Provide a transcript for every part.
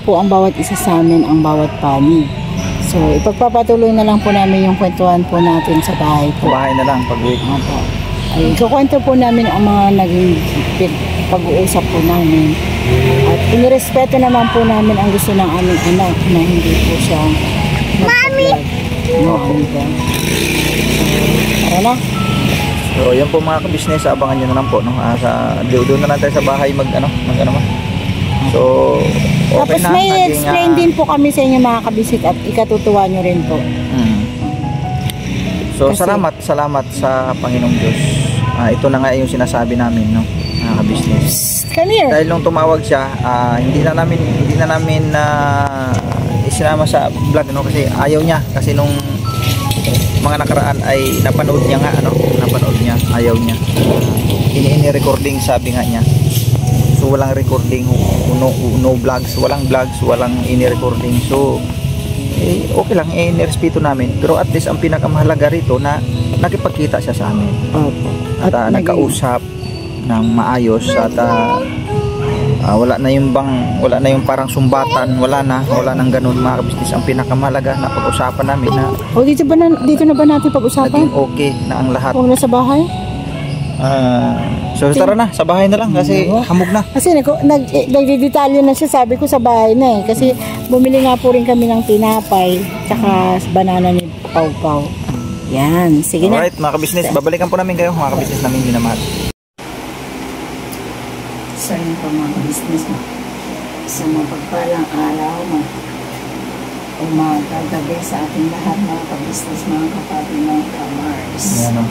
po ang bawat isa sa amin ang bawat panig. So, ipagpapatuloy na lang po namin yung kwentuhan po natin sa bahay po. Bahay na lang pag-uwi. Opo. Ay, kukwento po namin ang mga naging pag-uusap po namin. At inirespeto naman po namin ang gusto ng aming anak na hindi po siya Mami! Tara na. So, yan po mga ka-business, abangan nyo na lang po, no? Doon na lang tayo sa bahay mag So, okay. Tapos may explain din po kami sa inyo mga kabisit at ikatutuwa nyo rin po. So, salamat sa Panginoong Diyos. Ito na nga yung sinasabi namin, no? Mga ka-business. Come here. Dahil nung tumawag siya, hindi na namin isinama sa vlog, no? Kasi ayaw niya. Kasi nung mga nakaraan ay napanood niya nga, ayaw niya. Ini-recording, sabi nga niya. So walang recording, no vlogs, walang ini-recording. So okay lang, nirespeto namin. Pero at least ang pinakamahalaga rito na nakipagkita siya sa amin. Opo. At nagkausap ng maayos at wala na yung parang sumbatan, wala nang ganun mga kabisnes. Ang pinakamahalaga na pag-usapan namin na dito na ba natin pag-usapan? Naging okay na ang lahat. Huwag na sa bahay? So tara na, sa bahay na lang kasi hamog na. Kasi nagdidetalye na siya, sabi ko sa bahay na eh. Kasi bumili nga po rin kami ng tinapay tsaka banana ni Pau Pau. Yan, sige na. Alright mga kabisnes, babalikan po namin kayo mga kabisnes namin minamahal. So yun po mga kabisnes mo. Sa mapagpalang araw mo. Umaga, gabi sa ating lahat mga kabisnes, mga kapatid, mga kamars. Yan o.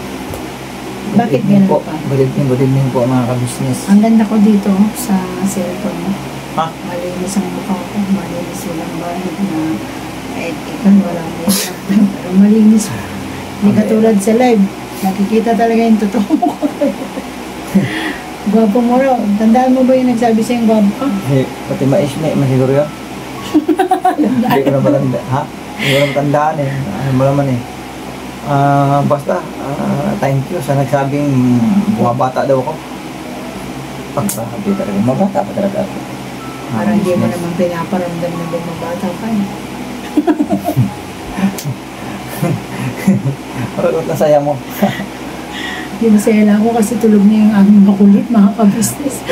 Bakit ganun pa? Good evening po mga kabisnes. Ang ganda ko dito sa cellphone mo. Ha? Malinis ang mukha ko. Malinis walang bahid na kahit ikan walang makeup. Pero malinis. Hindi katulad sa live. Nakikita talaga yung totoo mo. Gwapo mo raw. Tandaan mo ba yung nagsabi sa'yo gwapo ka? Pati maisme, masiguro yun. Hindi ko na matanda. Ha? Hindi ko na matandaan eh. Ano mo naman eh. Basta, thank you sa nagsabing bumabata daw ako. Pagsabi talaga, mabata pa talaga ako. Parang hindi mo naman pinaparamdam na bumabata ka. Parang nasaya mo. Hindi masaya lang ako kasi tulog na yung aming makulit mga ka-business.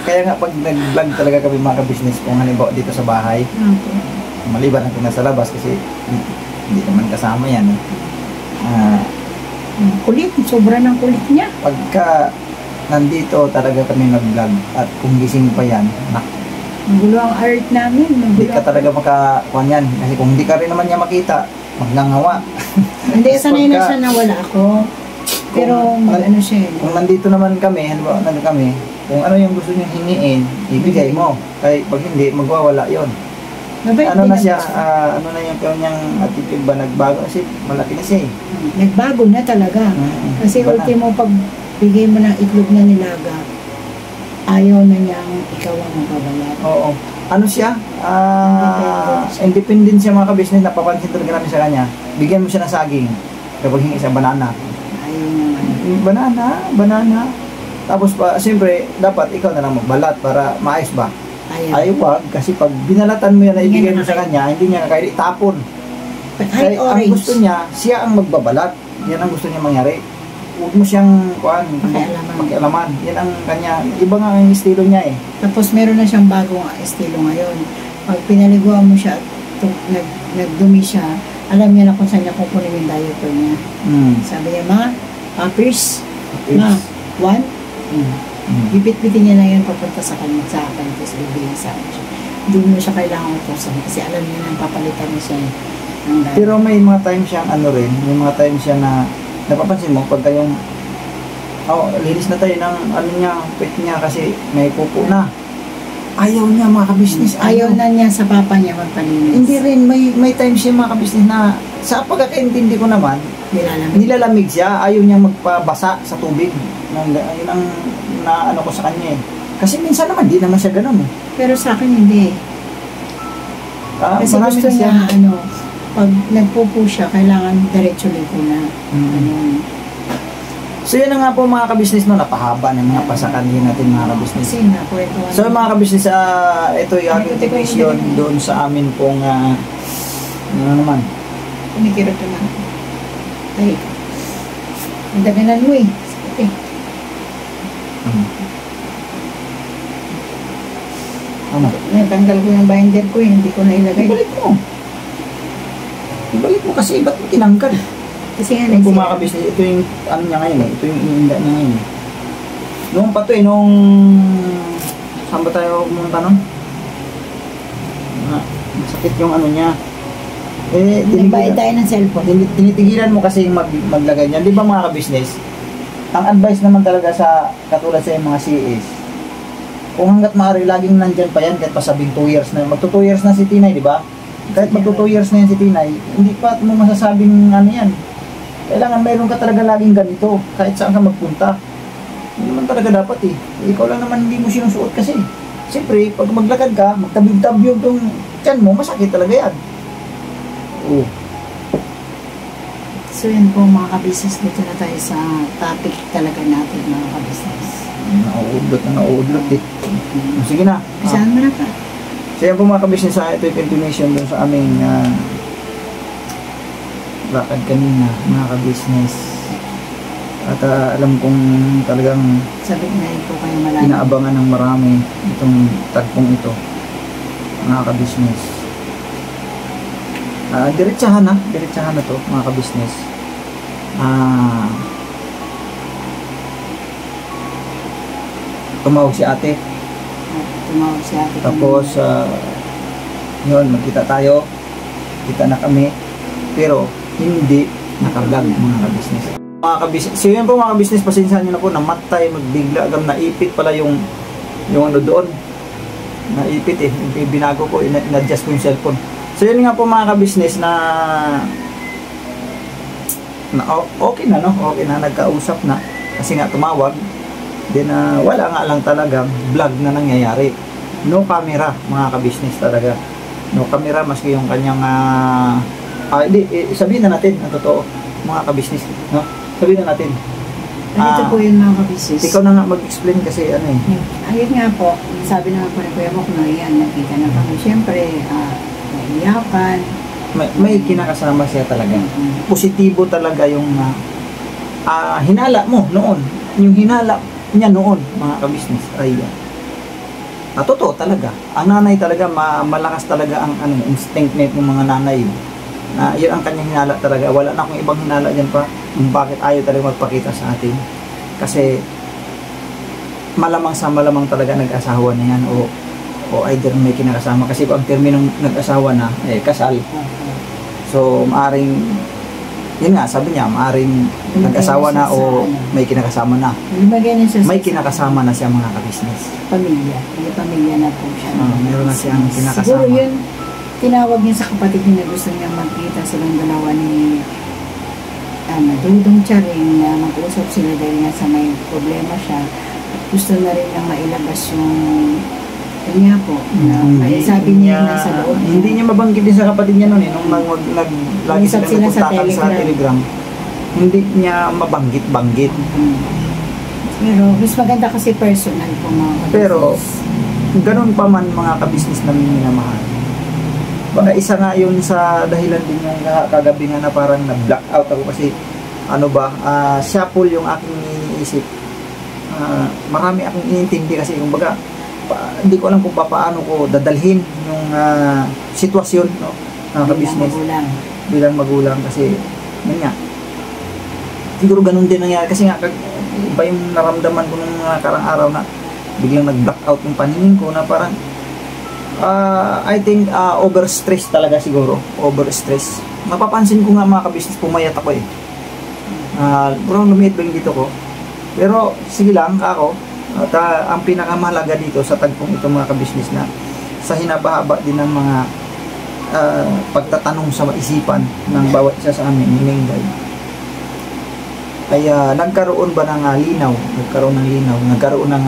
Kaya nga pag nag-vlog talaga kami mga ka-business, kung halimbawa dito sa bahay, maliban ang kung nasa labas kasi hindi naman kasama yan eh. Kulit, sobra ng kulit niya. Pagka nandito talaga kami nag-vlog at kung gising pa yan, magulo ang art namin. Hindi ka talaga makakuha yan. Kasi kung hindi ka rin naman niya makita, magngangawa. Hindi, sanay na siya na wala ako. Pero ano siya eh. Kung nandito naman kami, halimbawa nandito kami, kung ano yung gusto niyang hingiin, ibigay mo. Kaya pag hindi, magwawala yon. Ano na siya, ano na yung kanyang attitude ba, nagbago kasi malaki na siya eh. Nagbago na talaga. Kasi ultimo pag bigay mo ng itlog na nilaga, ayaw na niyang ikaw ang magbabalat. Oo. Ano siya? Independent siya mga ka-business, napapansin talaga namin sa kanya. Bigyan mo siya ng saging. Kapag hingi sa banana. Ayaw naman. Banana. Tapos pa, siyempre, dapat ikaw na lang magbalat para maayos ba? Ayaw wag, kasi pag binalatan mo yan na ibigay mo sa kanya, hindi niya kaya itapon. Kaya ang gusto niya, siya ang magbabalat. Yan ang gusto niya mangyari. Huwag mo siyang pakialaman. Yan ang kanya, iba nga ang estilo niya eh. Tapos meron na siyang bagong estilo ngayon. Pag pinaliguan mo siya at nagdumi siya, alam niya na kung saan niya kukunin yung diaper niya. Sabi niya, ma, papers, ma, one, bibit-bitin niya na yun papunta sa kanya, tapos bibigyan sa akin siya. Hindi mo siya kailangan utosan kasi alam niya na papalitan niya siya. Pero may mga time siyang may mga time siya na napapansin mo pagka yung linis na tayo ng pet niya kasi may pupo na. Ayaw niya mga ka-business. Ayaw na niya sa papa niya magpalinis. Hindi rin, may time siya mga ka-business na sa pagkakaintindi ko naman, nilalamig siya, ayaw niya magpabasa sa tubig. Yun ang naano ko sa kanya eh. Kasi minsan naman, di naman siya ganun eh. Pero sa akin hindi eh. Kasi gusto niya, pag nagpupo siya, kailangan diretso ligo na. So yun na nga po mga kabisnes, no, napahaba ng mga pasakanhin natin mga kabisnes. Kasi na, kwento. So mga kabisnes, ito yung aking technician doon sa amin pong ano naman. Kumikirot naman. Ay, ang daganan mo eh. Okay. Ano? Natanggal ko yung binder ko eh, hindi ko na ilagay. Ibalik mo. Ibalik mo kasi ba't mo tinanggal? Kasi nga Yung mga kabisnes, ito yung ano niya ngayon eh. Ito yung iinda niya ngayon eh. Noong pa to eh, nung saan ba tayo pumunta nun? Masakit yung ano niya. Eh, nagbayad tayo ng cellphone. Tinitigilan mo kasi maglagay niyan. Di ba mga kabisnes? Ang advice naman talaga sa katulad sa mga CS, kung hanggat maaari, laging nandyan pa yan kahit pasabing 2 years na. Magto 2 years na si Tinay, di ba? Kahit magto 2 years na yan si Tinay, hindi pa mo masasabing ano yan. Kailangan mayroon ka talaga laging ganito kahit saan ka magpunta. Hindi naman talaga dapat eh. Ikaw lang naman hindi mo sinusuot kasi. Siyempre, pag maglakad ka, magtabyog-tabyog yung tiyan mo, masakit talaga yan. Oh. So yun po mga kabisnes, dito na tayo sa topic talaga natin mga kabisnes. Nauudlot eh. Sige na. Saan mo na pa? So yan po mga kabisnes, ito yung continuation dun sa aming lakad kanina mga kabisnes. At alam kong talagang sabi na po kayo malalim. inaabangan ng marami itong tagpong ito mga kabisnes. Diretsahan na to mga kabisnes. Tumawag si ate. Tapos yun, magkita tayo, kita na kami, pero hindi nakablog mga kabisnes. Mga kabisnes, so yun po mga kabisnes, pasensyahan nyo na po, namatay, magbigla, agam naipit pala yung ano doon, naipit eh, binago ko, in-adjust ko yung cellphone. So yun nga po mga kabisnes na okay na, no? Okay na, nagkausap na, kasi nga tumawag, then wala nga lang talaga vlog na nangyayari. No camera mga kabisnes talaga. No camera, maski yung kanyang sabihin na natin ang totoo mga kabisnes, no? Sabihin na natin. Ito po yun mga kabisnes. Ikaw na nga mag-explain kasi ano eh. Ayun nga po, sabi na nga po ni Kuya Mok, no, yan, nakita na kami. Siyempre, naiyakan. May kinakasama siya talaga. Positibo talaga yung hinala mo noon. Yung hinala niya noon, mga kabisnes, ay totoo talaga. Ang nanay talaga, malakas talaga ang instinct ng mga nanay. Yun ang kanyang hinala talaga. Wala na akong ibang hinala dyan pa kung bakit ayaw talaga magpakita sa atin. Kasi malamang talaga nag-asawa na yan o either may kinakasama. Kasi ang terminong nag-asawa na, kasal. So, maaring, yun nga, sabi niya, maaring nag-asawa na o may kinakasama na. May kinakasama na siya mga kabisnes. Pamilya. May pamilya na po siya. Meron na siyang kinakasama. Siguro yun, tinawag niya sa kapatid niya na gusto niya magkita silang dalawa ni Dudong Charing na mag-usap sila dahil nga sa may problema siya. At gusto na rin na mailabas yung kanya po. Sabi niya nasa loob. Hindi niya mabanggit din sa kapatid niya noon eh. Nung lagi sila nagpuntakan sa Telegram. Hindi niya mabanggit-banggit. Pero mas maganda kasi personal po mga kabisnes. Pero ganun pa man mga kabisnes namin minamahal. Baka isa nga yun sa dahilan din yung kagabi nga na parang na-black out ako kasi shuffle yung aking iniisip. Marami akong iniintindi kasi yung baga hindi ko alam kung paano ko dadalhin yung sitwasyon, no, kabisnes bilang magulang kasi yun nga siguro ganun din nangyari kasi nga iba yung naramdaman ko nung karang araw na biglang nag-black out yung paningin ko na parang I think overstress talaga siguro. Overstress. Mapapansin ko nga mga kabisnes, pumayat ako eh. Bro, lumiit ba yung dito ko? Pero sige lang ako. At ang pinakamahalaga dito sa tagpong ito mga kabisnes na sa hinabahaba din ng mga pagtatanong sa isipan ng bawat isa sa amin, hiningay. Ay nagkaroon ba ng linaw? Nagkaroon ng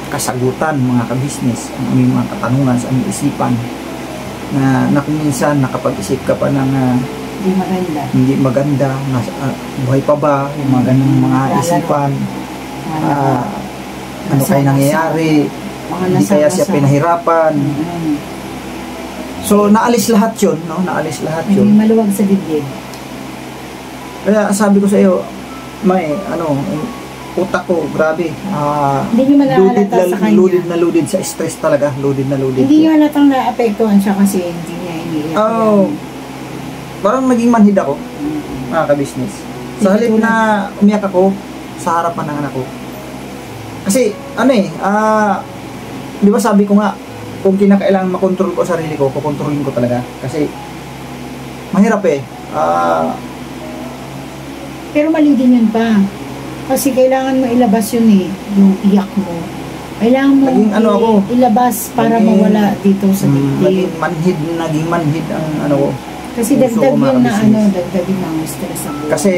kasagutan mga kabisnes ang aming mga katanungan sa aming isipan na kung minsan nakapag-isip ka pa ng Hindi maganda. Hindi maganda, buhay pa ba, yung mga ganung mga isipan, ano kaya nangyayari, hindi kaya siya pinahirapan. So, naalis lahat yun, no? Naalis lahat yun. Naging maluwag sa dibdib. Kaya sabi ko sa iyo, may, utak ko, grabe. Hindi nyo malahalata sa kanya. Loaded sa stress talaga. Loaded na loaded. Hindi nyo halatang naapektuhan siya kasi hindi niya iniiyak. Parang naging manhid ako, mga ka-business. Sa halip na umiyak ako sa harapan ng anak ko. Kasi, di ba sabi ko nga, kung kinakailangan makontrol ko sarili ko, kukontrolin ko talaga. Kasi, mahirap Pero mali din yun pa. Kasi kailangan mo ilabas yun yung iyak mo. Kailangan mo ilabas para mawala dito sa dibdib. Naging manhid ang ko. Kasi dagdag yun na dagdag yun ang stress ang buhay. Kasi,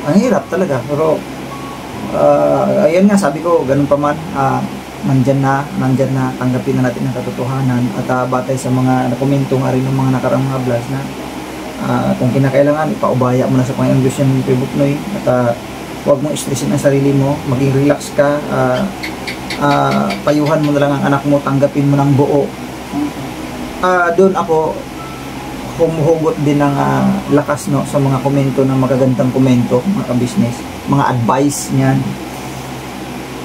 ang hirap talaga. Pero, ayun nga, sabi ko, ganun pa man, nandyan na, tanggapin na natin ang katotohanan at batay sa mga nakomento nga rin ng mga nakarang mga vlogs na kung kinakailangan, ipaubaya mo na sa Panginoon Diyos yung Facebook Noy at huwag mong stressin ang sarili mo, maging relax ka, payuhan mo na lang ang anak mo, tanggapin mo ng buo. Doon ako humuhugot din ng lakas sa mga komento, ng magagandang komento, mga business, mga advice niyan.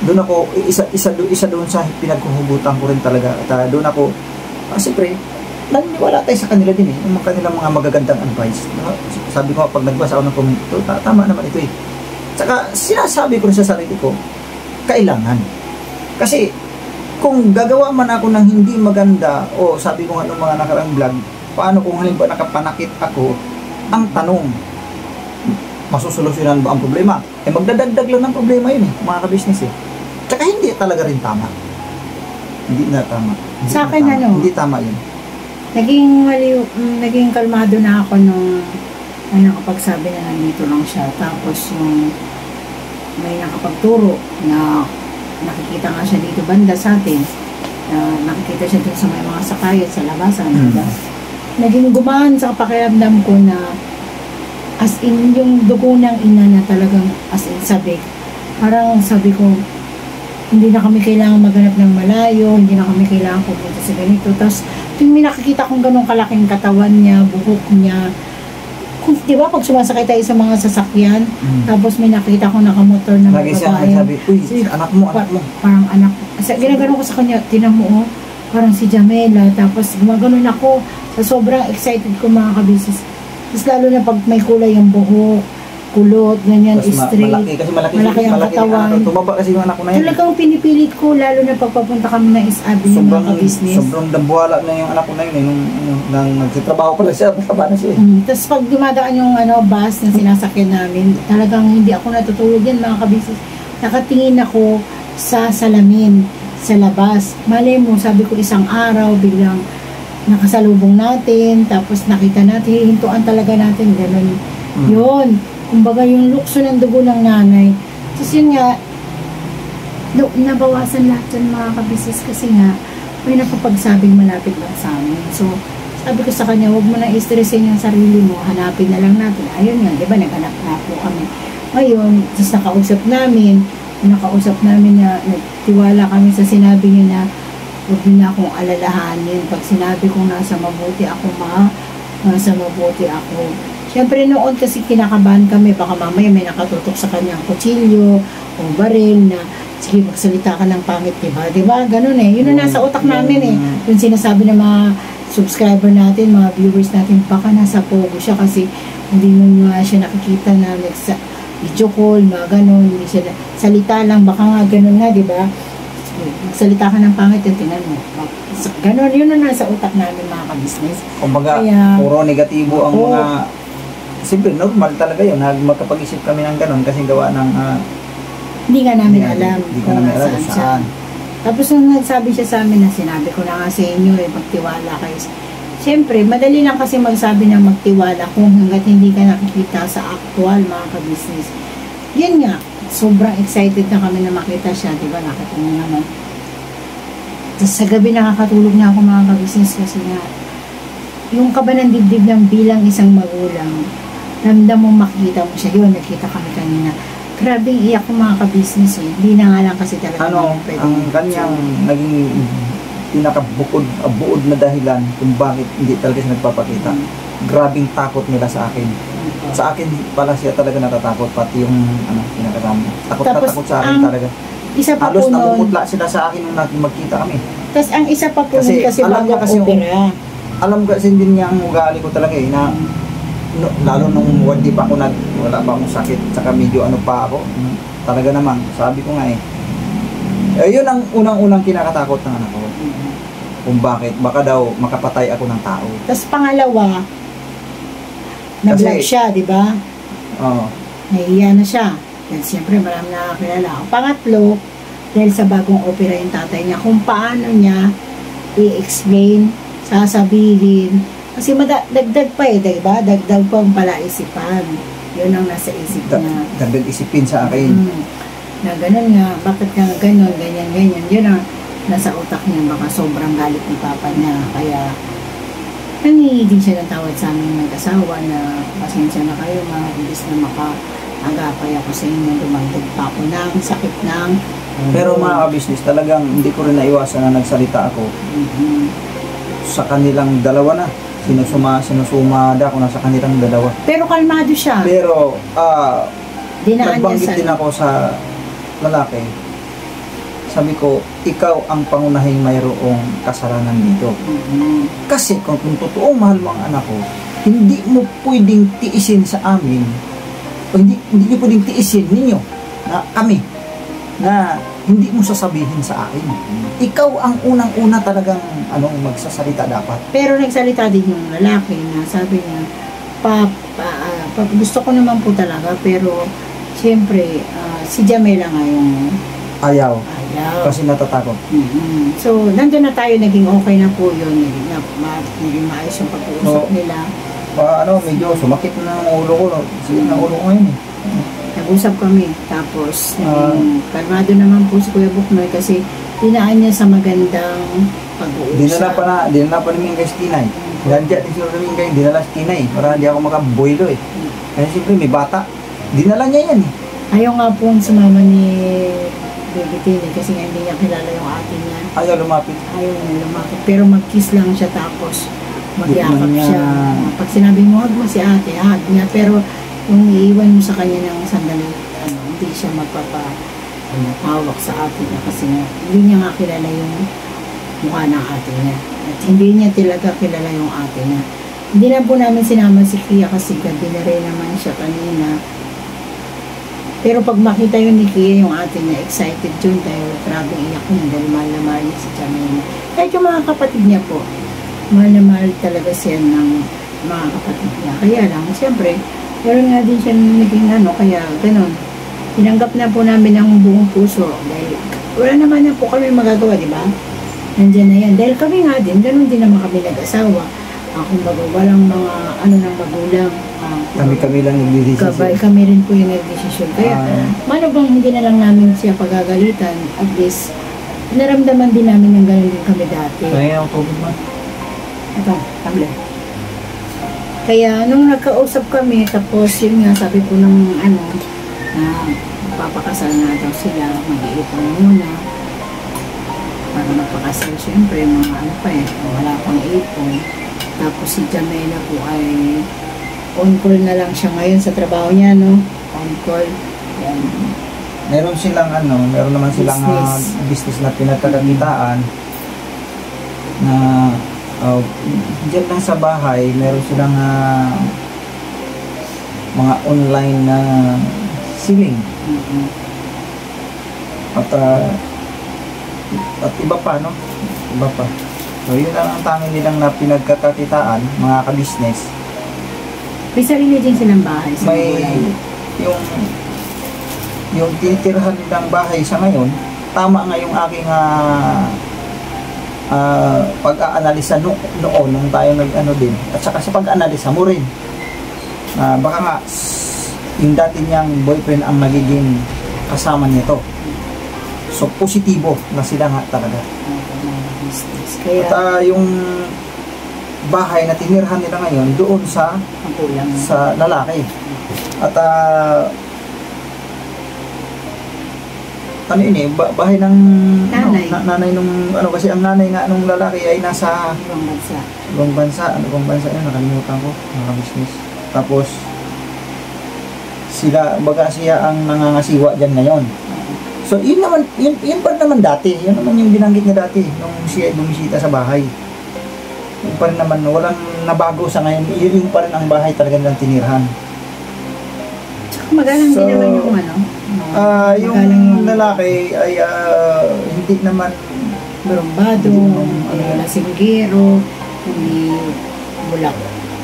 Doon ako, isa doon sa pinaghuhugutan ko rin talaga. At doon ako, siyempre, naniniwala tayo sa kanila din yung kanilang mga magagandang advice. Sabi ko, pag nagbasa ako ng komento, tama naman ito Tsaka, sinasabi ko rin sa sarili ko, kailangan. Kasi, kung gagawa man ako ng hindi maganda, o sabi ko nga ng mga nakarang vlog, paano kung halimbawa nakapanakit ako, ang tanong, masusolusyonan ba ang problema? Magdadagdag lang ng problema yun mga ka-business Tsaka hindi talaga rin tama. Hindi na tama. Sa akin Hindi tama yun. Naging kalmado na ako nung nakapagsabi na nandito lang siya. Tapos yung may nakapagturo na nakikita nga siya dito banda sa atin. Nakikita siya dito sa may mga sakayat sa labasan. Naging gumaan sa pakiramdam ko na as in yung dugo ng ina na talagang as in sabik. Parang sabi ko, hindi na kami kailangan maghanap ng malayo, hindi na kami kailangan pupunta sa ganito. Tapos, yung may nakikita kong ganong kalaking katawan niya, buhok niya, kung, di ba, pag sumasakay tayo sa mga sasakyan, tapos may nakita kong nakamotor na babae. Lagi siya nagsabi, uy, anak mo. Parang anak. Ginagano ko sa kanya, tinan mo, parang si Jamela, tapos gumaganon ako, sa sobrang excited ko mga kabisis. Tapos lalo na pag may kulay ang buhok, kulot, ganyan, straight. Malaki ang katawan. Tumaba kasi yung anak ko na yun. Talagang pinipilit ko, lalo na pagpapunta kami ng isabi ng mga ka-business. Sobrang dambuhala na yung anak ko na yun nung nagsitrabaho pala siya, mataba na siya Tapos pag dumadaan yung bus na sinasakyan namin, talagang hindi ako natutulog yan mga ka-business. Nakatingin ako sa salamin, sa labas. Malay mo, sabi ko isang araw, biglang nakasalubong natin, tapos nakita natin, hintuan talaga natin, gano'n. Yun. Kumbaga yung lukso ng dugo ng nanay. Tapos yun nga, nabawasan lahat yun mga kabisis kasi nga, may napapagsabing malapit lang sa amin. So, sabi ko sa kanya, huwag mo na i-stressin yung sarili mo, hanapin na lang natin. Ayun nga, di ba, naghanap na po kami. Ngayon, tapos nakausap namin na nagtiwala kami sa sinabi niya na huwag niyo na akong alalahanin. Pag sinabi kong nasa mabuti ako, nasa mabuti ako. Siyempre noon kasi kinakabahan kami, baka mamaya may nakatutok sa kanyang kutsilyo o baril na, sige magsalita ka ng pangit, diba? Diba? Ganun Yun na nasa utak namin Yung sinasabi ng mga subscriber natin, mga viewers natin, baka nasa pogo siya kasi hindi mo nga siya nakikita na video call, mga ganun, hindi siya salita lang, baka nga ganun nga, diba? Magsalita ka ng pangit, yung tinan mo. Ganun, yun na nasa utak namin mga ka-business. Kumbaga, puro negatibo ang mga siyempre, normal talaga yun. Magkapag-isip kami ng ganun kasi gawa ng hindi nga namin alam kung nasaan siya. Tapos nung nagsabi siya sa amin na sinabi ko na nga sa inyo magtiwala kayo. Siyempre, madali lang kasi magsabi ng magtiwala kung hanggat hindi ka nakikita sa actual mga ka-business. Yan nga, sobrang excited na kami na makita siya. Diba, nakita niyo naman. Tapos sa gabi nakakatulog na ako mga ka-business kasi nga yung kaba ng dibdib ng bilang isang magulang, ramdam mo, makikita mo siya. Yun, nakita kami kanina. Grabing iyak ko mga ka-business eh. Hindi na nga lang kasi talaga Ano, ang kanyang naging buod na dahilan kung bakit hindi talaga siya nagpapakita. Grabing takot nila sa akin. Sa akin pala siya talaga natatakot, pati yung pinakasama. Takot na Tapos, takot sa akin talaga. Isa pa Halos po nun, namumutla sila sa akin nung magkita kami. tapos ang isa pa po Kasi nun kasi alam niya bago kasi yung- opera. Alam kasi din niya ang ugali ko talaga eh, na lalo nung hindi pa ako wala pa akong sakit, saka medyo ano pa ako. Talaga naman, sabi ko nga yun ang unang-unang kinakatakot ng anak ko. Kung bakit, baka daw makapatay ako ng tao. Tapos pangalawa, nag-vlog siya, di ba? Oo. Nahihiya na siya. Dahil siyempre marami nakakilala. Pangatlo, dahil sa bagong opera yung tatay niya, kung paano niya i-explain, sasabihin, kasi dagdag pa di ba? Dagdag pa ang palaisipan. Yun ang nasa isip niya. Dagdag isipin sa akin. Na ganun nga, bakit nga ganun, ganyan. Yun ang nasa utak niya, baka sobrang galit ni papa niya. Kaya, nangingi din siya ng tawad sa aming mag-asawa na pasensya na kayo, mga imbis na maka-agapay ako sa inyo, dumagdag pa ako ng sakit ng Pero mga ka-business, talagang hindi ko rin naiwasan na nagsalita ako sa kanilang dalawa na. Sinusumada ako na sa kanilang dalawa. Pero kalmado siya. Pero, Dinaan niya nagbanggit sa... din ako sa lalaki. Sabi ko, ikaw ang pangunahing mayroong kasalanan dito. Kasi kung totoong mahal mo ang anak ko, hindi mo pwedeng tiisin sa amin, o hindi niyo pwedeng tiisin ninyo, na kami, na hindi mo sasabihin sa akin. Ikaw ang unang-una talagang magsasalita dapat. Pero nagsalita din yung lalaki na sabi niya, gusto ko naman po talaga, pero siyempre, si Jamela nga yung Ayaw. ayaw. Kasi natatakot. So, nandun na tayo, naging okay na po yun. Naging maayos yung pag-uusap nila. Medyo sumakit na ang ulo ko. Sige na ulo ko ngayon eh. Nag-usap kami. Tapos, kalmado naman po si Kuya Buknoy kasi dinaan niya sa magandang pag-uusap. Dinala pa namin kay Stinay. Nandiyan din sila namin kayo, dinala Stinay. Para hindi ako makaboylo eh. Kasi siyempre may bata. Dinala niya yan eh. Ayaw nga pong sumama ni Baby Tini kasi nga hindi niya kilala yung ate niya. Ayaw lumapit. Ayaw niya lumapit. Pero mag-kiss lang siya tapos magyakap Di man siya. Pag sinabi mo, hug mo si ate, hug niya. Pero yung iiwan mo sa kanya ng sandali, hindi siya magpapahawak sa ate niya kasi nga, hindi niya nga kilala yung mukha ng ate niya. At hindi niya talaga kilala yung ate niya. Hindi na po namin sinama si Kia kasi gabi na rin naman siya kanina. Pero pag makita yun ni Kia, yung ate niya, excited yun dahil grabe iyak niya dahil mahal na mahal niya si Jamela. Kahit yung mga kapatid niya po, mahal na mahal talaga siya ng mga kapatid niya. Kaya lang, siyempre, meron nga din siya naging kaya ganun. Tinanggap na po namin ang buong puso dahil wala naman na po kami magagawa, di ba? Nandiyan na yan. Dahil kami nga din, ganun din naman kami nag-asawa. Kumbaga, walang mga ng magulang. Kami lang nagdidesisyon. Kabay kami rin po yung nagdesisyon. Kaya, mano bang hindi na lang namin siya pagagalitan, at least, naramdaman din namin yung ganun din kami dati. Kaya ang tubig mo. Ito, table. Kaya, nung nagkausap kami, tapos yun nga, sabi po ng na papakasal na daw sila, mag-iipon muna. Para magpakasal, syempre, mga wala pang ipon. Tapos si Jamela po ay on-call na lang siya ngayon sa trabaho niya, no? On-call. Yan. Meron naman silang business na pinagkakakitaan na diyan lang sa bahay, meron silang mga online na selling. At iba pa, no? Iba pa. So, yun lang ang tanging nilang na pinagkakakitaan, mga ka-business. May sarili din silang bahay sa May yung tinitirhan nilang bahay sa ngayon, tama nga yung aking pag-aanalisa noon nung tayo din, at saka sa pag-aanalisa mo rin, baka nga yung dati niyang boyfriend ang nagiging kasama nito. So positibo na sila nga talaga. Kaya, At bahay na tinirhan nila ngayon doon sa Magulang. lalaki. At ano yun eh, bahay ng Nanay. nanay nung ano, kasi ang nanay nga nung lalaki ay nasa Ibang bansa. ibang bansa. Ano bang bansa yun? Nakalimutan ko. Business. Tapos baga siya ang nangangasiwa dyan ngayon. So yun naman, yun pa rin naman dati. Yun naman yung binanggit niya dati nung siya bumisita sa bahay. Yun pa rin naman, walang nabago sa ngayon. Yun pa rin ang bahay talaga nilang tinirhan. Tsaka magalang din naman yung ano. Yung lalaki ay hindi naman Barumbado, hindi lasinggero, hindi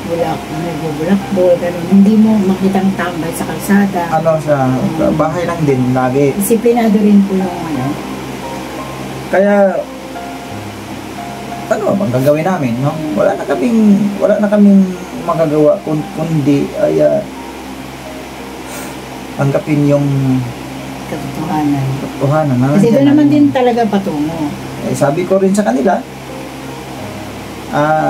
nagbubulakbol, ganun. Hindi mo makitang tambay sa kalsada. ano sa bahay lang din lagi. Disiplinado rin po yung ano. Kaya ano bang gagawin namin, no? Wala na kaming magagawa kundi ay tanggapin yung Katotohanan. na Kasi doon nandyan naman na- din talaga patungo. sabi ko rin sa kanila,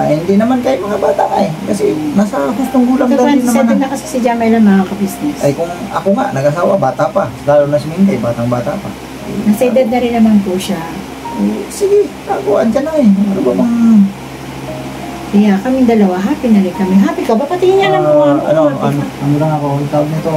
hindi naman kayo mga bata nga eh. Kasi nasa hustong gulang Kapag din naman. settle na kasi si Jamela mga ka-business. Ay kung ako nga, nag-asawa, bata pa. Lalo na si Minday, batang-bata pa. Nasa edad na rin naman po siya. Sige, ako, andyan na eh. Ano ba bang... Kaya kaming dalawa, happy na rin kami. Happy ka ba? Patingin niya ng mukha mo. ano lang ako, ang tawag nito.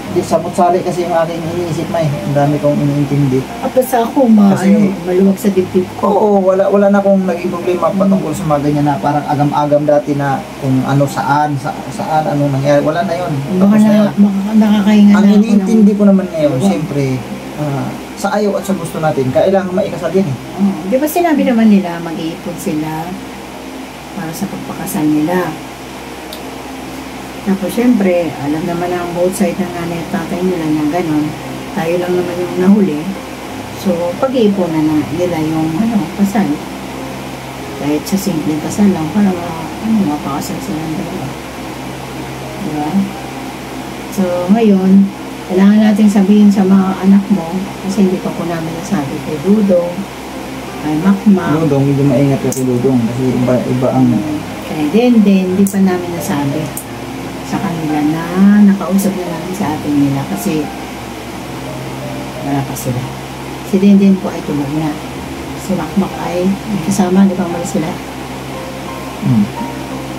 Di samot-sali kasi yung aking iniisip na eh. Ang dami kong iniintindi. Tapos ako, Kasi- maluwag sa dibdib ko. Oo, wala na akong naging problema patungkol sa mga ganyan na parang agam-agam dati na kung ano saan ano nangyari. Wala na yun. Baka Tapos na yun. nakakahinga Ang na ako ng... iniintindi ko naman ngayon, Oo. siyempre, sa ayaw at sa gusto natin, kailangan maikasal yan eh. Di ba sinabi naman nila, mag-iipon sila para sa pagpakasal nila. Tapos syempre, alam naman ang both side ng nanay at tatay nila na gano'n. Tayo lang naman yung nahuli. So, pag-iipunan na nila yung kasal. Kahit sa simpleng kasal lang, para mapakasal sila ng dalawa. Diba? So, ngayon, kailangan natin sabihin sa mga anak mo, kasi hindi pa po namin nasabi kay Dudong, kay Makmak, Dudong, medyo maingat kasi Dudong kasi iba ang... kay Denden, hindi pa namin nasabi sa kanila na nakausap na namin sa atin nila kasi wala pa sila. Si Denden po ay tulog na. Si Makmak ay may kasama, di ba mali sila?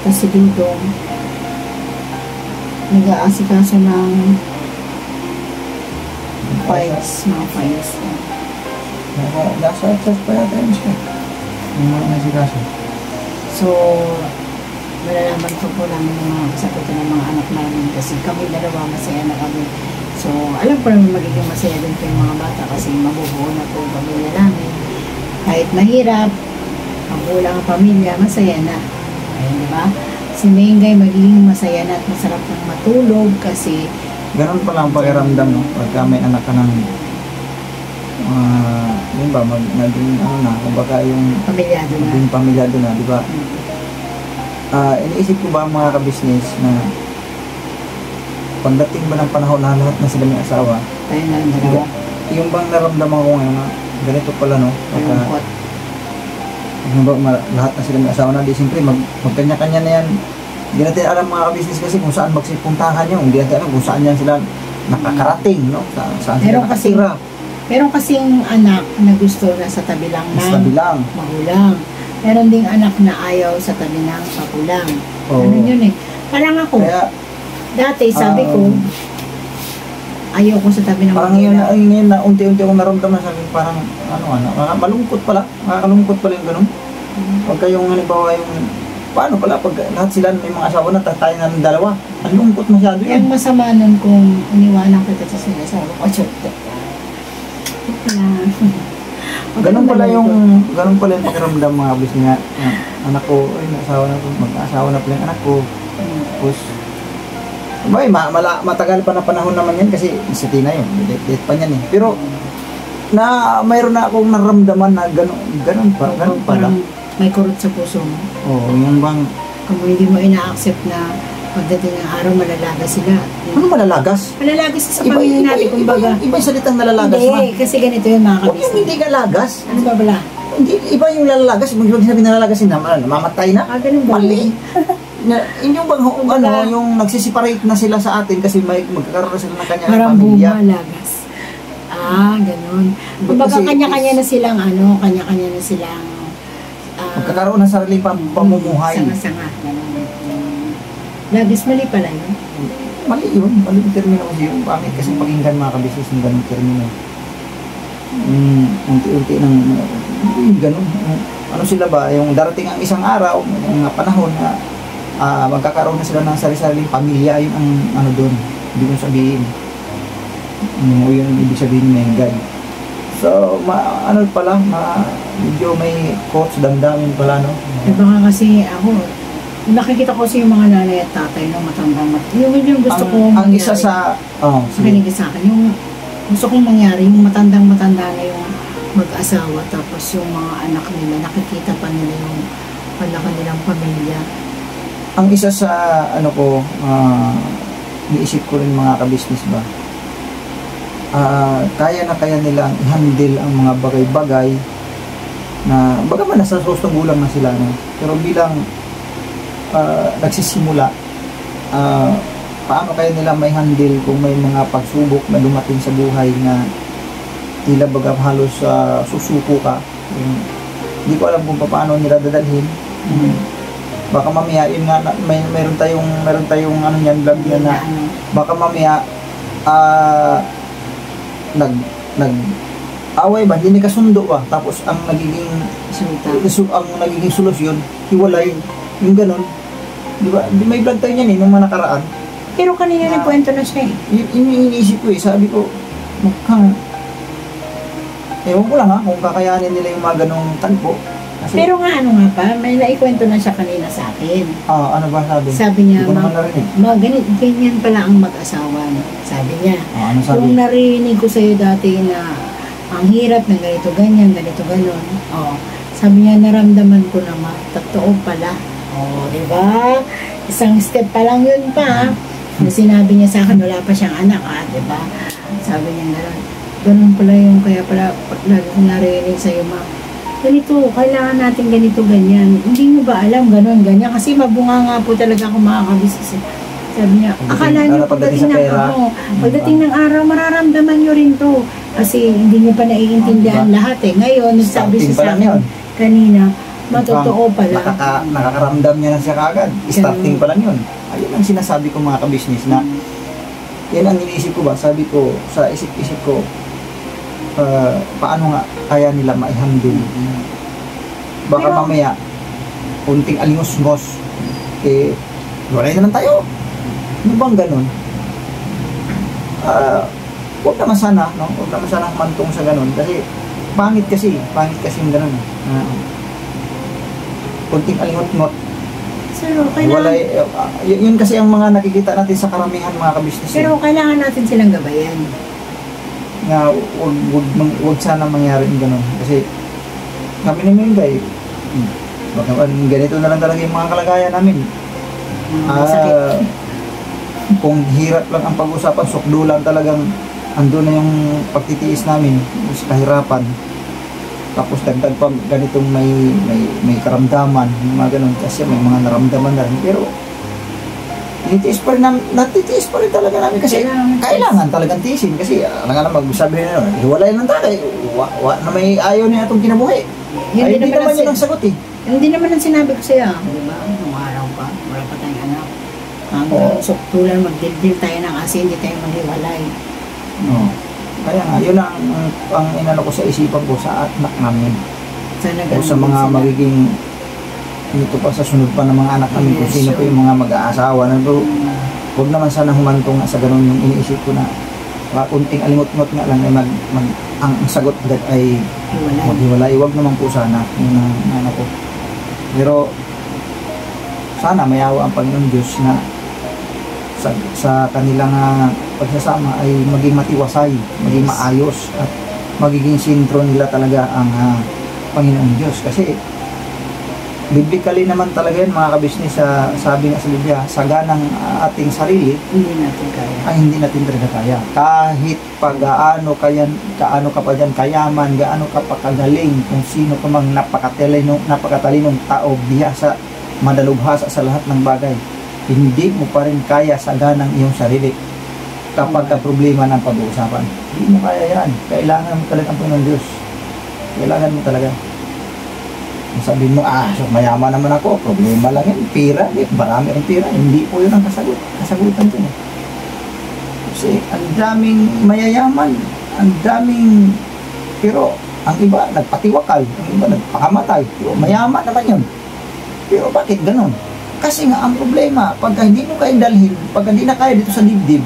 Tapos si Dudong nag-aasikaso ng mga files. Nasa church pa yata yun siya. Yung mga nasikaso. So, malalaman po namin yung mga kasagutan ng mga anak namin kasi kami dalawa masaya na kami. So, alam ko naman magiging masaya din po yung mga bata kasi mabubuo na po yung pamilya namin. Kahit mahirap, magulang ang pamilya, masaya na. Ayun, di ba? Si Mengay magiging masaya na at masarap ng matulog kasi Ganun pala ang pakiramdam, no? Pagka may anak ka ng... yun ba, naging kumbaga yung... pamilyado na. Naging pamilyado na, di ba? Iniisip ko ba mga ka-business na pagdating ba ng panahon na lahat na sila may asawa, Tayo na lang dalawa. yung bang naramdaman ko ngayon na ganito pala, no? Malungkot. Lahat na sila may asawa na, di siyempre magkanya-kanya na yan. Hindi natin alam mga ka-business kasi kung saan magsipuntahan nyo, hindi natin alam kung saan yan sila nakakarating, no? Saan sila nakatira. Meron kasing anak na gusto na sa tabi lang Mas ng tabi lang. magulang. Meron ding anak na ayaw sa tabi ng magulang. Oo. Ano yun eh. Parang ako, Kaya, dati sabi ko, ayaw ko sa tabi ng parang yun magulang. na unti-unti akong naramdaman sabi ko, parang malungkot pala. Makakalungkot pala yung ganun. Pag kayong halimbawa yung paano pala pag lahat sila may mga asawa na tayo na ng dalawa. Ang lungkot masyado Yung yun. masama nun kung iniwanan kita sa sinasabi ko, chote. Ganun pala yung pakiramdam mga business nga. Anak ko, ay asawa na ko, mag-asawa na pala yung anak ko. Tapos, matagal pa na panahon naman yan kasi si Tina yun, date pa niyan eh. Pero, mayroon na akong naramdaman na ganun pala. Parang may kurot sa puso mo. Oo, yung bang, Kung hindi mo ina-accept na pagdating ng araw, malalagas sila. ano malalagas? Malalagas sa pamilya natin, kumbaga. Iba yung salitang nalalagas Hindi, kasi ganito yun mga Huwag yung kabisnes. hindi ka lagas. Ano ba bala? Hindi, iba yung lalalagas. Pag sinabi na lalagasin na, namamatay na. Ganun ba? Mali. Yung bang, yung nagsisiparate na sila sa atin kasi may magkakaroon na sila ng kanyang Parang pamilya. bumalagas. Ganun. Kumbaga Kasi kanya-kanya na silang kanya-kanya na silang magkakaroon ng sariling pamumuhay. Sanga-sanga. Ganun. Lagis, mali pala yun. Mali yun. Mali yung termino kasi yung pangit kasi pakinggan mga kabisnes ng ganung termino. Unti-unti ng ganun. Ano sila ba? Yung darating ang isang araw, yung mga panahon na magkakaroon na sila ng sarili-sariling pamilya, yun ang ano doon. Hindi ko sabihin. Yun ang ibig sabihin ng God. So, ano pala, medyo may quotes, damdamin pala, no? Baka kasi ako, nakikita ko kasi yung mga nanay at tatay no, matandang yung gusto ko ang isa sa makinig sa akin, yung gusto kong mangyari, yung matandang-matanda na yung mag-asawa, tapos yung mga anak nila, nakikita pa nila yung kanilang pamilya. Ang isa sa ano ko, niisip ko rin mga kabisnes ba, kaya nilang i-handle ang mga bagay-bagay na bagaman nasa sostong gulang na sila, no? Pero bilang nagsisimula, paano kaya nila may handle kung may mga pagsubok na dumating sa buhay na tila baga halos susuko ka. Hindi ko alam kung paano nila dadalhin. Baka mamaya yun nga, meron tayong ano yan, vlog yan na baka mamaya away ba, hindi kasundo ba, tapos ang nagiging solusyon hiwalay, yung ganon, di ba? May vlog tayo yan nung mga nakaraan. Pero kanina nagkwento na siya iniisip ko sabi ko mukhang ewan ko lang kung kakayanin nila yung mga ganong tagpo. Pero nga may naikwento na siya kanina sa akin. Ano ba sabi? Sabi niya, ganyan pala ang mag-asawa. Sabi niya, ano sabi? Kung narinig ko sa'yo dati na ang hirap ng ganito, ganyan, ganito, ganon. Sabi niya, naramdaman ko na totoo pala. Di ba? Isang step pa lang yun pa. Sinabi niya sa akin, wala pa siyang anak, di ba? Sabi niya ganun pala yung, kaya pala, lagi kong narinig sa'yo, ganito, kailangan natin ganito, ganyan. Hindi nyo ba alam, ganun, ganyan? Kasi mabunga nga po talaga ako mga kabisnes. Sabi niya, akala nyo pagdating ng araw, mararamdaman nyo rin to. Kasi hindi nyo pa naiintindihan lahat Ngayon, sabi siya sa akin kanina, matotoo pala. Nakakaramdam niya na siya kagad. Starting pa lang yun. Ayun ang sinasabi ko mga kabisnes na yan ang iniisip ko ba? Sabi ko, sa isip-isip ko, paano nga kaya nila ma-handle? Baka mamaya kunting alingos-ngos walay naman tayo. Ano bang ganun? Huwag naman sana, no? Huwag naman sana mantong sa ganun kasi pangit kasi yung ganun. Kunting alingot-ngot. Pero kailangan yun kasi ang mga nakikita natin sa karamihan mga kabisnes. Pero kailangan natin silang gabayan. Nga wag sana mangyari yung gano'n kasi kami ni Minday ganito na lang talaga yung mga kalagayan namin. Kung hirap lang ang pag-usapan, sukdulan talagang andun na yung pagtitiis namin sa kahirapan, tapos dagdag pa ganitong may karamdaman, mga ganun, kasi may mga naramdaman na rin, pero natitiis pa rin talaga namin kasi kailangan talagang tiisin kasi nga na magsabi na hiwalay lang tayo, na may ayaw niya itong kinabuhi. Hindi naman yun ang sagot Hindi naman ang sinabi ko sa'yo, di ba? Nung araw pa, wala pa tayong anak. Suktulan, magdildil tayo ng kasi hindi tayo maghiwalay. Kaya nga, yun ang inano ko sa isipan ko sa anak namin. O sa mga magiging dito pa sa sunod pa ng mga anak namin, kung sino po yung mga mag-aasawa na bro, huwag naman sana humantong sa ganun yung iniisip ko na kunting alingot-ngot nga lang ay ang sagot agad ay maghiwalay. Huwag naman po sana yung ano ko. Pero sana mayawa ang Panginoon Diyos na sa kanilang pagsasama ay maging matiwasay, maging maayos at magiging sintro nila talaga ang Panginoon Diyos. Kasi Biblically naman talaga yan mga kabisnes, sabi nga sa Biblia, saganang ating sarili Hindi natin kaya. ay hindi natin talaga kaya. Kahit gaano ka pa dyan kayaman, gaano ka pa kagaling, kung sino ka mang napakatalinong tao, bihasa, madalubhasa sa lahat ng bagay, hindi mo pa rin kaya saganang iyong sarili kapag ka problema ng pag-uusapan. Hindi mo kaya yan. Kailangan mo talaga ang Panginoon Diyos. Kailangan mo talaga. Sabihin mo, so mayaman naman ako, problema lang yun, pira, marami ang pira, hindi po yun ang kasagutan dyan. Kasi ang daming mayayaman, ang daming, pero ang iba nagpatiwakal, ang iba nagpakamatay, pero mayaman naman yun. Pero bakit ganun? Kasi nga ang problema, pagka hindi mo kaya dalhin, pagka hindi na kaya dito sa dibdib,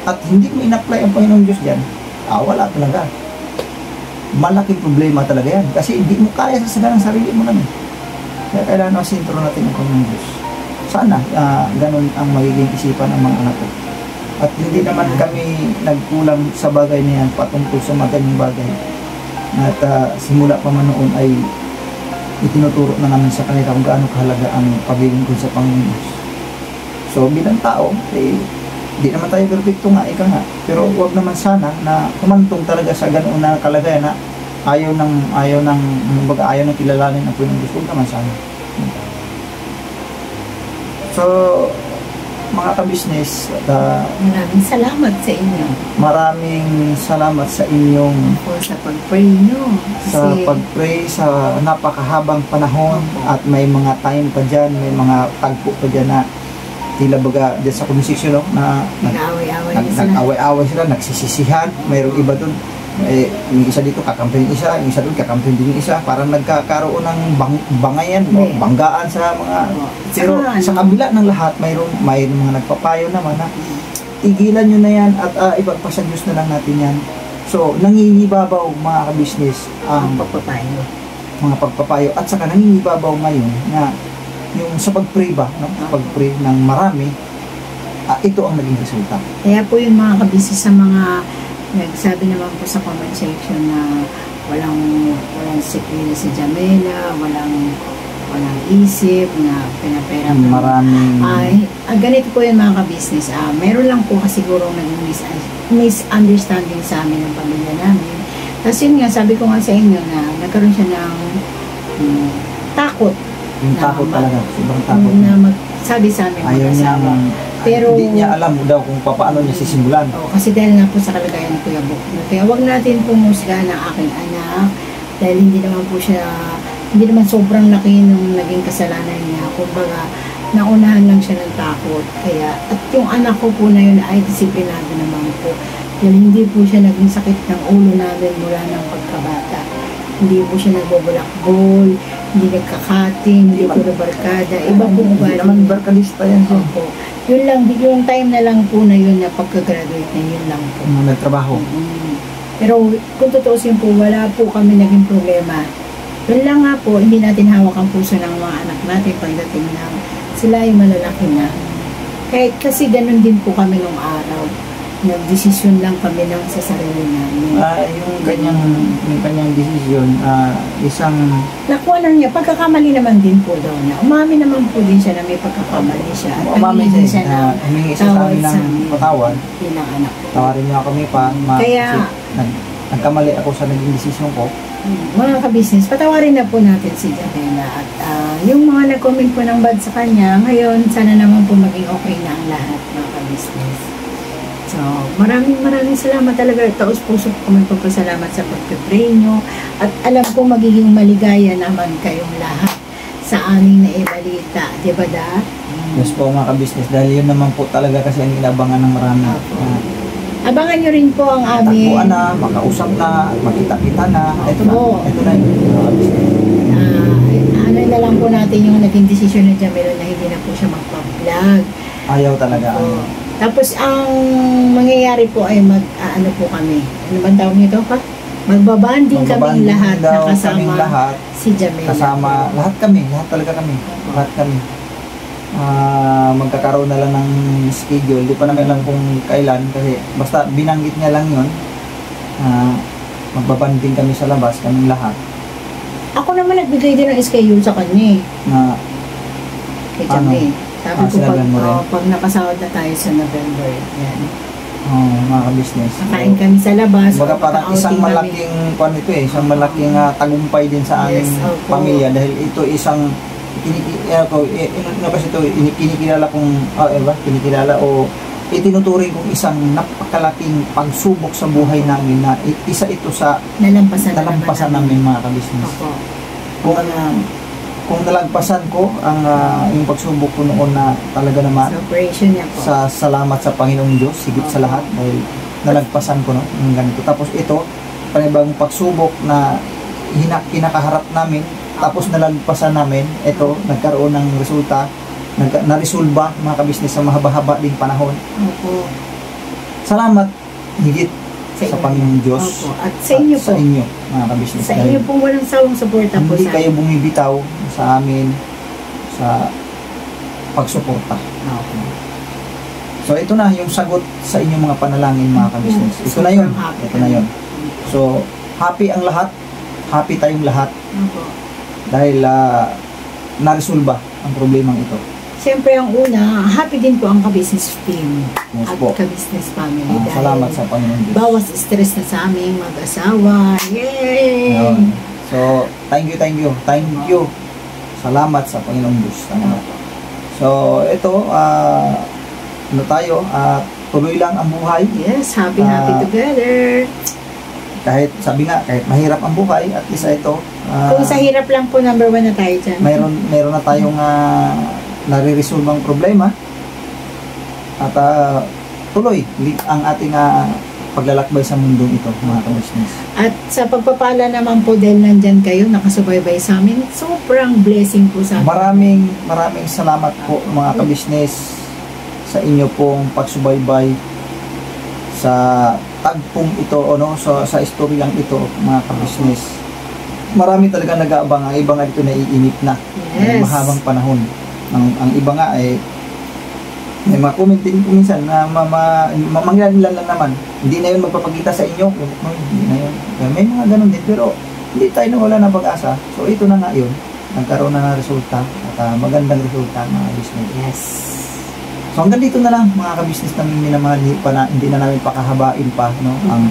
at hindi mo in-apply ang Panginoong Diyos dyan, wala talaga. Malaking problema talaga yan. Kasi hindi mo kaya sa saganang sarili mo lang. Kaya kailangan masintro natin ang Panginoong Diyos. Sana ganun ang magiging isipan ng mga anak ko. At hindi naman kami nagkulang sa bagay na yan patungkol sa magandang bagay. At simula pa man noon ay itinuturo na namin sa kanila kung gaano kahalaga ang pagiging ko sa Panginoon Diyos. So bilang tao, di naman tayo perfecto nga, ika nga. Pero huwag naman sana na kumantong talaga sa ganoon na kalagayan na ayaw ng kilalanin ng Panginoon Diyos. Huwag naman sana. So, mga kabisnes, Maraming salamat sa inyo. maraming salamat sa inyong Po sa pag-pray nyo. sa pag-pray sa napakahabang panahon at may mga time pa dyan, may mga tagpo pa dyan na tila baga dyan sa komisisyon, no, na nag-away-away sila, nagsisisihan, mayroong iba dun, yung isa dito kakampi yung isa, yung isa dun kakampi din yung isa, parang nagkakaroon ng bangayan, banggaan sa mga, pero sa kabila ng lahat, mayroong mga nagpapayo naman na tigilan nyo na yan at ipagpasa Diyos na lang natin yan. So, nangingibabaw mga kabisnes ang mga pagpapayo at saka nangingibabaw ngayon na yung sa pag-pray ba, no? Pag-pray ng marami, ito ang naging resulta. Kaya po yung mga kabisnes sa mga nagsabi naman po sa comment section na walang sikli na si Jamela, walang isip na pinapera po. Maraming ganito po yung mga kabisnes. Meron lang po kasi siguro naging misunderstanding sa amin ng pamilya namin. Kasi yun nga, sabi ko nga sa inyo na nagkaroon siya ng takot. Yung takot talaga, sobrang takot. Na magsabi sa amin ayaw niya, pero hindi niya alam daw kung paano niya sisimulan. Kasi dahil nga po sa kalagayan ni Kuya Bok. Kaya wag natin pumusga ng aking anak dahil hindi naman sobrang laki nung naging kasalanan niya. Kumbaga, naunahan lang siya ng takot. Kaya, at yung anak ko po na yun ay disiplinado naman po. Dahil hindi po siya naging sakit ng ulo namin mula ng pagkabata. Hindi po siya nagbubulakbol, hindi nagkakating, hindi po barkada. Iba po Hindi naman barkadista yan. Opo. Yun lang, yung time na lang po na yun na pagka-graduate na yun lang po. Nagtrabaho. Pero kung tutuusin po, wala po kami naging problema. Yun lang nga po, hindi natin hawak ang puso ng mga anak natin pagdating na sila ay malalaki na. Kahit kasi ganun din po kami nung araw. Nagdesisyon lang kami ng sa sarili namin. Yung kanyang desisyon, isang nakuha lang niya, pagkakamali naman din po daw na. Umami naman po din siya na may pagkakamali siya. At umami siya na humingi siya sa amin ng patawad. Bilang anak ko. Tawarin niya kami pa. Kaya, nagkamali ako sa naging desisyon ko. Mga ka-business, patawarin na po natin si Jamela. At yung mga nag-comment po ng bad sa kanya, ngayon sana naman po maging okay na ang lahat, mga ka-business. So, maraming salamat talaga. Taos puso po kami pagpasalamat sa pag-pray nyo. At alam ko magiging maligaya naman kayong lahat sa aming naibalita. Diba da? Yes po mga ka-business. Dahil yun naman po talaga kasi ang inabangan ng marami. Abangan nyo rin po ang aming... Takbuan na, makausap na, makita-kita na. Ito na. Ito na yung mga ka-business. Ano na lang po natin yung naging desisyon ng Jamela na hindi na po siya magpa-vlog. Ayaw talaga. Tapos ang mangyayari po ay ano po kami. Ano bang tawag nito pa? Magbabanding kaming lahat na kasama si Jamela. Kasama lahat kami, lahat talaga kami. Lahat kami. Magkakaroon na lang ng schedule. Di pa namin alam kung kailan kasi basta binanggit niya lang 'yon. Magbabanding kami sa labas, kaming lahat. Ako naman nagbigay din ng schedule sa kanya eh. Na, Kay Chame. Sabi ko sinabihan mo rin? pag nakasahod na tayo sa November, yan. mga ka-business. Kakain kami sa labas. Baga parang isang outing kami. malaking, ito eh, isang malaking tagumpay din sa aming Yes, opo. pamilya dahil ito isang kasi ito kinikilala kong kinikilala o itinuturing kong isang napakalaking pagsubok sa buhay namin na isa ito sa nalampasan namin mga ka-business. Opo. Kung nalagpasan ko ang yung pagsubok ko noon na talaga naman Sa operation niya po. sa salamat sa Panginoong Diyos higit sa lahat dahil nalagpasan ko no ng ganito. Tapos ito panibagong pagsubok na kinakaharap namin tapos nalagpasan namin, ito nagkaroon ng resulta, na-resolba mga ka-business sa mahaba-haba ding panahon. Opo. Salamat higit sa Panginoong Diyos. Opo. At sa inyo po. Sa inyo mga ka-business. Sa inyo pong walang sawang suporta po Hindi sa kayo bumibitaw sa amin sa pagsuporta. Opo. So ito na yung sagot sa inyong mga panalangin mga ka-business. Ito na yun. Ito na yun. So happy ang lahat. Happy tayong lahat Opo. dahil naresolba ang problemang ito. Siyempre ang una, happy din po ang ka-business team Yes at po. ka-business family. dahil Salamat sa Panginoon Diyos. bawas stress na sa aming mag-asawa. Yay! Yun. So, thank you. Thank you. Salamat sa Panginoong Diyos. Salamat. So, ito, tayo, tuloy lang ang buhay. Yes, happy together. Kahit, sabi nga, kahit mahirap ang buhay, at least ito, Kung sa hirap lang po, number 1 na tayo dyan. mayroon na tayong nare-resolve problema. At tuloy ang ating paglalakbay sa mundong ito, mga ka-business. At sa pagpapala naman po dahil nandyan kayo, nakasubaybay sa amin, sobrang blessing po sa amin. Maraming salamat po mga ka-business sa inyo pong pagsubaybay sa tagpong ito sa istoryang ito mga ka-business. Marami talaga nag-aabang, ang iba nga dito naiinip na Yes. mahabang panahon. Ang iba nga ay may mga comment din po minsan na mangyalan lang naman. Hindi na yun magpapakita sa inyo. Hindi na yun. May mga ganun din. Pero hindi tayo nawala ng pag-asa. So ito na nga yun. Nagkaroon na ng resulta. At magandang resulta mga business. Yes. So hanggang dito na lang mga ka-business namin minamahal. Hindi na namin pakahabain pa. No? Ang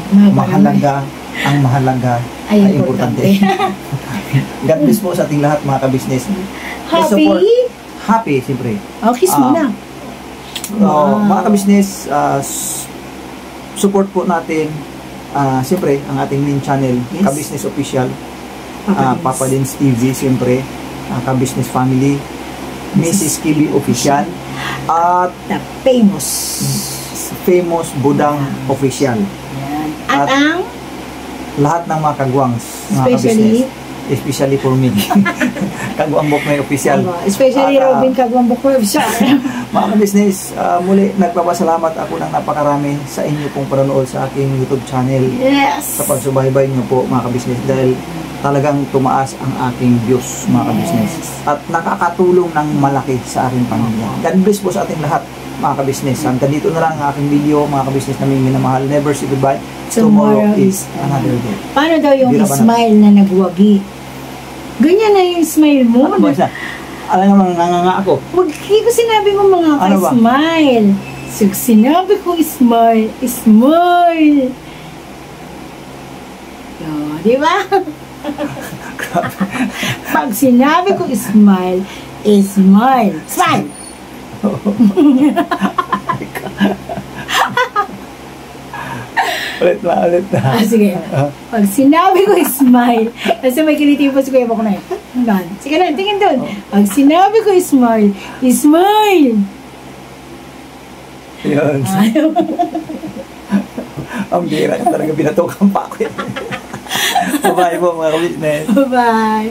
mahalaga ay importante. God bless po sa ating lahat mga ka-business. Happy, siyempre. Kiss mo na. Mga ka-business, support po natin siyempre ang ating main channel, Yes. Ka-Business Official, Papa Dins TV, siyempre Ka-Business Family, Mrs. Kibi Official, at The famous. Famous Budang Official. Yan. At ang Lahat ng mga kagwangs, mga ka-business, especially for me. Kagwang Bok may official. Especially Robin Kagwambok ko siya. Mga ka-business, muli nagpapasalamat ako ng napakarami sa inyo pong panonood sa aking YouTube channel. Yes. Sa pagsubaybay niyo po mga ka-business dahil talagang tumaas ang aking views mga ka-business. At nakakatulong ng malaki sa aking pamilya. God bless po sa ating lahat mga ka-business. Hanggang dito na lang ang aking video mga ka-business na minamahal. Never say goodbye. Tomorrow is another day. Paano daw yung Hindi na ba smile na nagwagi? Ganyan na yung smile mo. Ano ba siya? Alam naman, nanganga ako. Wag ko sinabi mo mga Ano ba? smile. So, sinabi ko smile. Smile. Di ba? Pag sinabi ko smile, smile. Smile. Ulit na. Sige. Pag sinabi ko smile, kasi may kinitipos ko yung bako na yun. Hanggang. Sige na, tingin doon. Pag sinabi ko smile, smile. Yun. Ang bira talaga, binatukan pa ako. Bye-bye po mga ka-business. Bye-bye.